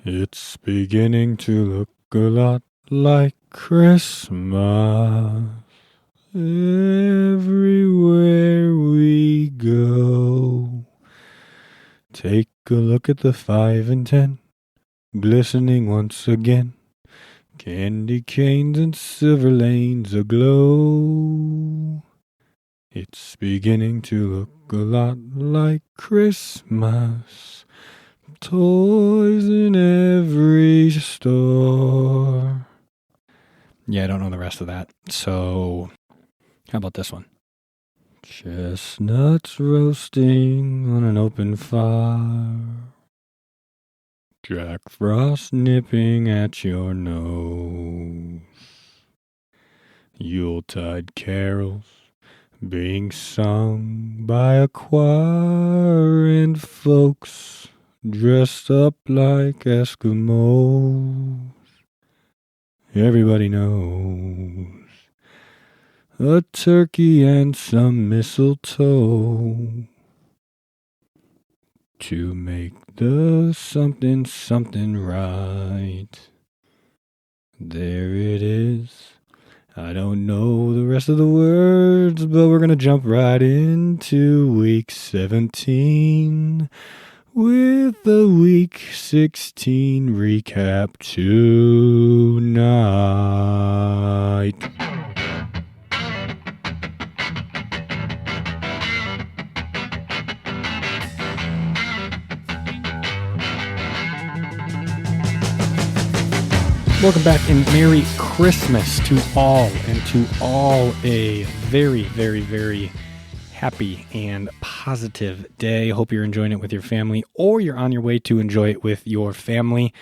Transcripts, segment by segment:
It's beginning to look a lot like Christmas everywhere we go. Take a look at the 5 and 10, glistening once again. Candy canes and silver lanes aglow. It's beginning to look a lot like Christmas. Toys in every store. Yeah, I don't know the rest of that. So, how about this one? Chestnuts roasting on an open fire. Jack Frost nipping at your nose. Yuletide carols being sung by a choir and folks dressed up like Eskimos. Everybody knows a turkey and some mistletoe to make the something right. There it is. I don't know the rest of the words, but we're going to jump right into week 17 with the week 16 recap tonight. Welcome back and Merry Christmas to all, and to all a very, very, very happy and positive day. Hope you're enjoying it with your family, or you're on your way to enjoy it with your family.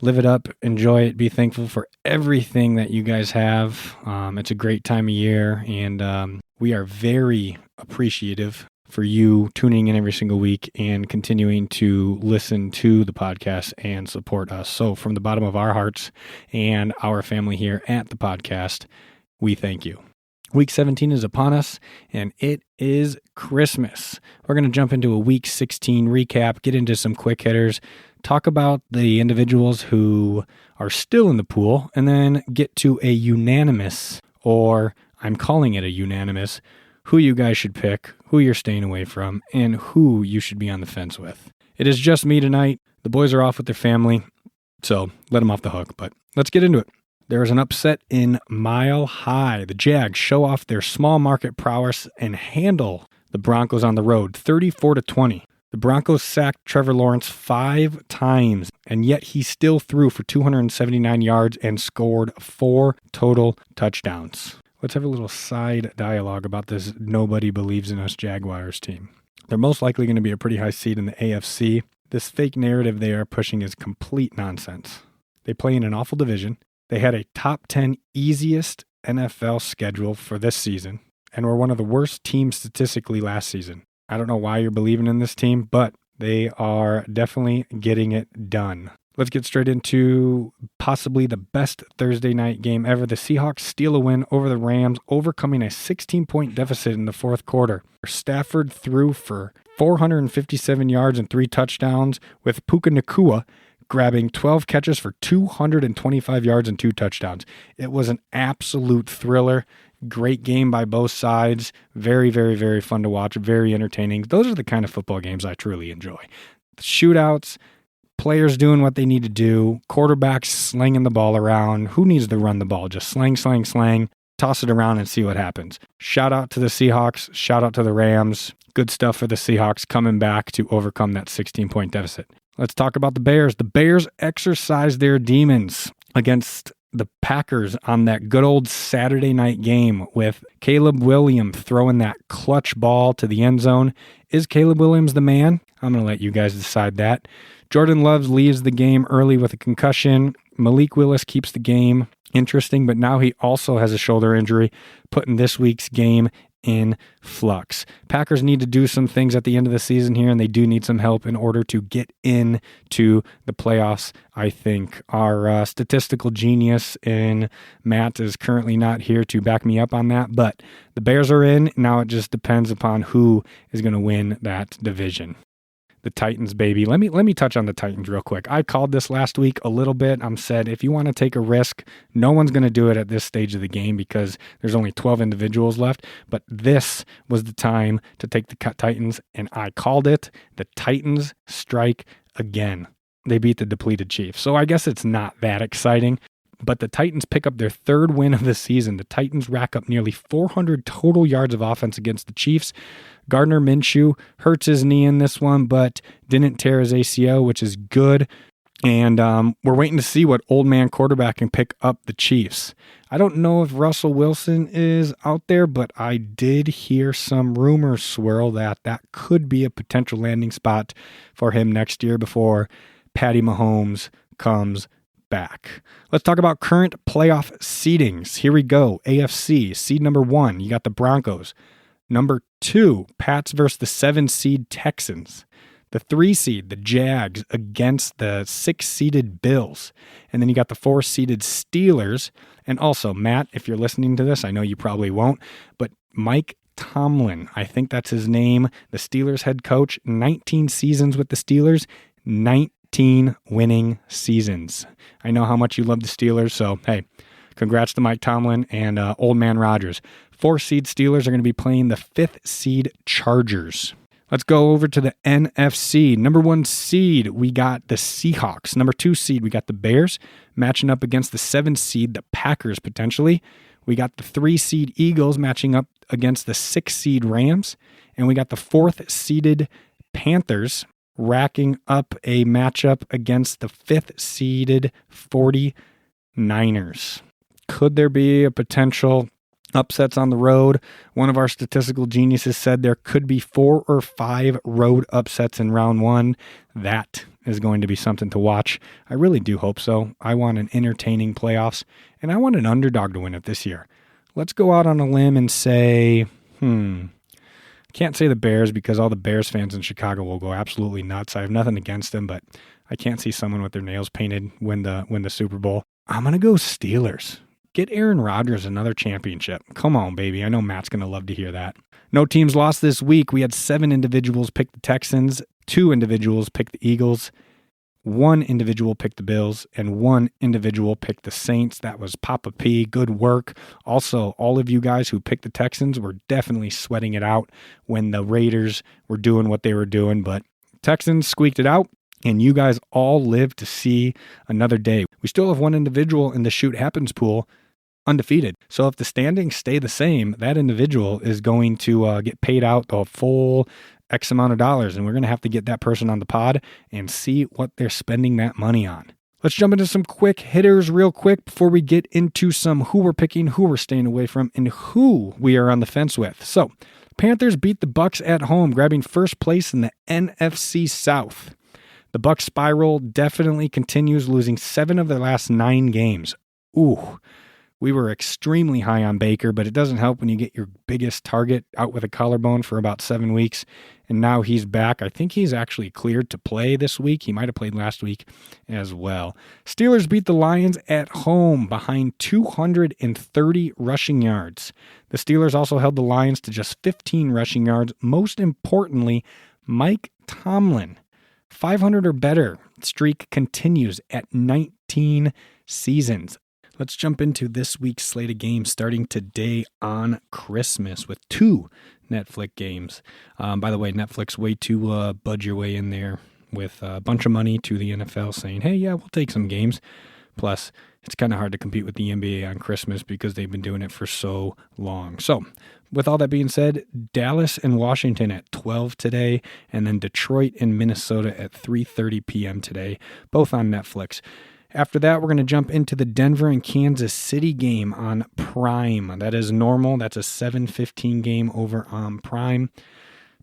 Live it up, enjoy it, be thankful for everything that you guys have. It's a great time of year, and we are very appreciative for you tuning in every single week and continuing to listen to the podcast and support us. So from the bottom of our hearts and our family here at the podcast, we thank you. Week 17 is upon us, and it is Christmas. We're going to jump into a Week 16 recap, get into some quick hitters, talk about the individuals who are still in the pool, and then get to a unanimous, or I'm calling it a unanimous, who you guys should pick, who you're staying away from, and who you should be on the fence with. It is just me tonight. The boys are off with their family, so let them off the hook, but let's get into it. There is an upset in Mile High. The Jags show off their small market prowess and handle the Broncos on the road, 34-20. The Broncos sacked Trevor Lawrence 5 times, and yet he still threw for 279 yards and scored 4 total touchdowns. Let's have a little side dialogue about this nobody believes in us Jaguars team. They're most likely going to be a pretty high seed in the AFC. This fake narrative they are pushing is complete nonsense. They play in an awful division. They had a top 10 easiest NFL schedule for this season and were one of the worst teams statistically last season. I don't know why you're believing in this team, but they are definitely getting it done. Let's get straight into possibly the best Thursday night game ever. The Seahawks steal a win over the Rams, overcoming a 16-point deficit in the fourth quarter. Stafford threw for 457 yards and 3 touchdowns, with Puka Nacua grabbing 12 catches for 225 yards and 2 touchdowns. It was an absolute thriller. Great game by both sides. Very, very, very fun to watch. Very entertaining. Those are the kind of football games I truly enjoy. The shootouts, players doing what they need to do, quarterbacks slinging the ball around. Who needs to run the ball? Just slang, slang, slang. Toss it around and see what happens. Shout out to the Seahawks. Shout out to the Rams. Good stuff for the Seahawks coming back to overcome that 16-point deficit. Let's talk about the Bears. The Bears exercised their demons against the Packers on that good old Saturday night game, with Caleb Williams throwing that clutch ball to the end zone. Is Caleb Williams the man? I'm going to let you guys decide that. Jordan Love leaves the game early with a concussion. Malik Willis keeps the game interesting, but now he also has a shoulder injury, putting this week's game in flux. Packers need to do some things at the end of the season here, and they do need some help in order to get into the playoffs, I think. Our statistical genius in Matt is currently not here to back me up on that, but the Bears are in. Now it just depends upon who is going to win that division. the Titans, baby. Let me touch on the Titans real quick. I called this last week a little bit. I'm said if you want to take a risk, no one's going to do it at this stage of the game because there's only 12 individuals left. But this was the time to take the Titans, and I called it. The Titans strike again. They beat the depleted Chiefs. So I guess it's not that exciting. But the Titans pick up their third win of the season. The Titans rack up nearly 400 total yards of offense against the Chiefs. Gardner Minshew hurts his knee in this one, but didn't tear his ACL, which is good. And we're waiting to see what old man quarterback can pick up the Chiefs. I don't know if Russell Wilson is out there, but I did hear some rumors swirl that could be a potential landing spot for him next year before Patty Mahomes comes back. Let's talk about current playoff seedings. Here we go. AFC, seed number 1, you got the Broncos. Number 2, Pats versus the 7 seed Texans. The 3 seed, the Jags, against the 6-seeded Bills. And then you got the 4-seeded Steelers. And also, Matt, if you're listening to this, I know you probably won't, but Mike Tomlin, I think that's his name, the Steelers head coach, 19 seasons with the Steelers, 19 winning seasons. I know how much you love the Steelers, so hey, congrats to Mike Tomlin and Old Man Rodgers. 4-seed Steelers are going to be playing the 5th-seed Chargers. Let's go over to the NFC. Number 1 seed, we got the Seahawks. Number 2 seed, we got the Bears, matching up against the 7 seed, the Packers, potentially. We got the 3 seed Eagles matching up against the 6 seed Rams. And we got the 4th-seeded Panthers racking up a matchup against the 5th-seeded 49ers. Could there be a potential upsets on the road? One of our statistical geniuses said there could be 4 or 5 road upsets in round 1. That is going to be something to watch. I really do hope so. I want an entertaining playoffs, and I want an underdog to win it this year. Let's go out on a limb and say, can't say the Bears because all the Bears fans in Chicago will go absolutely nuts. I have nothing against them, but I can't see someone with their nails painted win the Super Bowl. I'm going to go Steelers. Get Aaron Rodgers another championship. Come on, baby. I know Matt's going to love to hear that. No teams lost this week. We had 7 individuals pick the Texans, 2 individuals pick the Eagles, 1 individual picked the Bills, and 1 individual picked the Saints. That was Papa P. Good work. Also, all of you guys who picked the Texans were definitely sweating it out when the Raiders were doing what they were doing, but Texans squeaked it out, and you guys all lived to see another day. We still have 1 individual in the Shoot Happens pool undefeated. So if the standings stay the same, that individual is going to get paid out the full X amount of dollars, and we're going to have to get that person on the pod and see what they're spending that money on. Let's jump into some quick hitters real quick before we get into some who we're picking, who we're staying away from, and who we are on the fence with. So, Panthers beat the Bucks at home, grabbing first place in the NFC South. The Bucks spiral definitely continues, losing 7 of their last 9 games. Ooh. We were extremely high on Baker, but it doesn't help when you get your biggest target out with a collarbone for about 7 weeks, and now he's back. I think he's actually cleared to play this week. He might have played last week as well. Steelers beat the Lions at home behind 230 rushing yards. The Steelers also held the Lions to just 15 rushing yards. Most importantly, Mike Tomlin, 500 or better streak continues at 19 seasons. Let's jump into this week's slate of games starting today on Christmas with 2 Netflix games. By the way, Netflix, way to budge your way in there with a bunch of money to the NFL saying, hey, yeah, we'll take some games. Plus, it's kind of hard to compete with the NBA on Christmas because they've been doing it for so long. So, with all that being said, Dallas and Washington at 12 today, and then Detroit and Minnesota at 3:30 p.m. today, both on Netflix. After that, we're going to jump into the Denver and Kansas City game on Prime. That is normal. That's a 7:15 game over on Prime.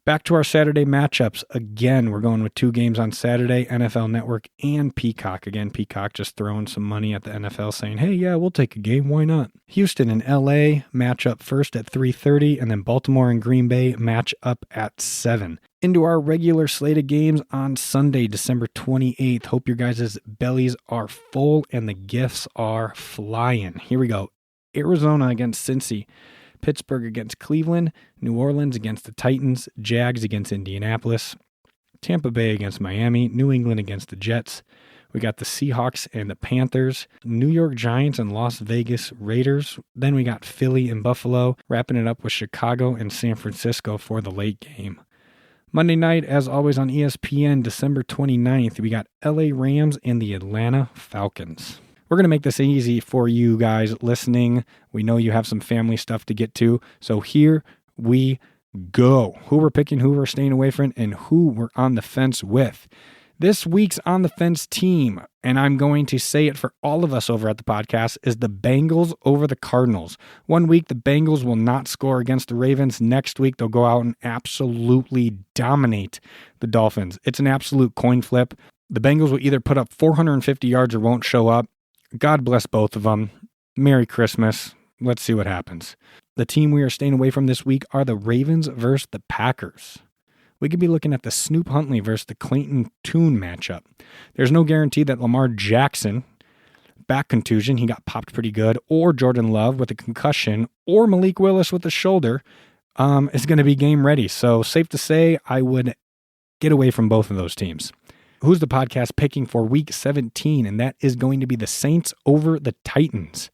Back to our Saturday matchups. Again, we're going with 2 games on Saturday, NFL Network and Peacock. Again, Peacock just throwing some money at the NFL saying, hey, yeah, we'll take a game. Why not? Houston and LA match up first at 3:30, and then Baltimore and Green Bay match up at 7. Into our regular slate of games on Sunday, December 28th. Hope your guys' bellies are full and the gifts are flying. Here we go. Arizona against Cincy. Pittsburgh against Cleveland, New Orleans against the Titans, Jags against Indianapolis, Tampa Bay against Miami, New England against the Jets. We got the Seahawks and the Panthers, New York Giants and Las Vegas Raiders. Then we got Philly and Buffalo, wrapping it up with Chicago and San Francisco for the late game. Monday night, as always on ESPN, December 29th, we got LA Rams and the Atlanta Falcons. We're going to make this easy for you guys listening. We know you have some family stuff to get to, so here we go. Who we're picking, who we're staying away from, and who we're on the fence with. This week's on the fence team, and I'm going to say it for all of us over at the podcast, is the Bengals over the Cardinals. One week, the Bengals will not score against the Ravens. Next week, they'll go out and absolutely dominate the Dolphins. It's an absolute coin flip. The Bengals will either put up 450 yards or won't show up. God bless both of them. Merry Christmas. Let's see what happens. The team we are staying away from this week are the Ravens versus the Packers. We could be looking at the Snoop Huntley versus the Clayton Tune matchup. There's no guarantee that Lamar Jackson, back contusion, he got popped pretty good, or Jordan Love with a concussion, or Malik Willis with a shoulder, is going to be game ready. So safe to say, I would get away from both of those teams. Who's the podcast picking for week 17? And that is going to be the Saints over the Titans.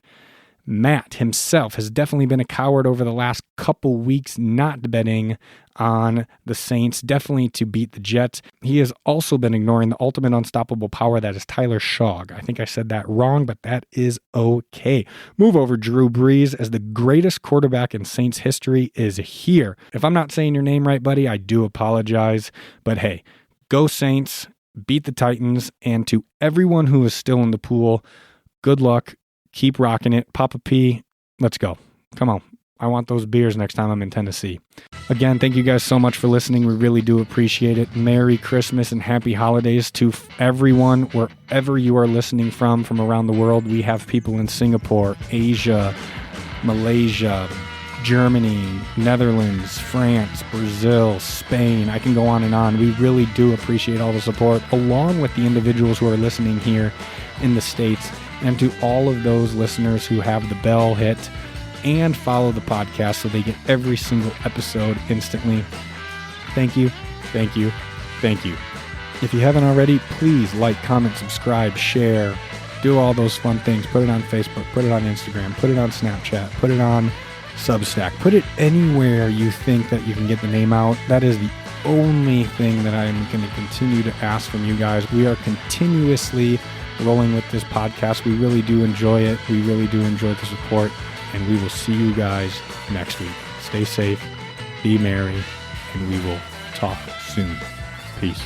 Matt himself has definitely been a coward over the last couple weeks, not betting on the Saints, definitely to beat the Jets. He has also been ignoring the ultimate unstoppable power that is Tyler Shough. I think I said that wrong, but that is okay. Move over, Drew Brees, as the greatest quarterback in Saints history is here. If I'm not saying your name right, buddy, I do apologize. But hey, go Saints, beat the Titans, and to everyone who is still in the pool, good luck. Keep rocking it. Papa P, let's go. Come on. I want those beers next time I'm in Tennessee. Again, thank you guys so much for listening. We really do appreciate it. Merry Christmas and happy holidays to everyone, wherever you are listening from around the world. We have people in Singapore, Asia, Malaysia, Germany, Netherlands, France, Brazil, Spain. I can go on and on. We really do appreciate all the support, along with the individuals who are listening here in the States. And to all of those listeners who have the bell hit and follow the podcast so they get every single episode instantly. Thank you, thank you, thank you. If you haven't already, please like, comment, subscribe, share, do all those fun things. Put it on Facebook, put it on Instagram, put it on Snapchat, put it on Substack. Put it anywhere you think that you can get the name out. That is the only thing that I'm going to continue to ask from you guys. We are continuously rolling with this podcast. We really do enjoy it. We really do enjoy the support, and we will see you guys next week. Stay safe, be merry, and we will talk soon. Peace.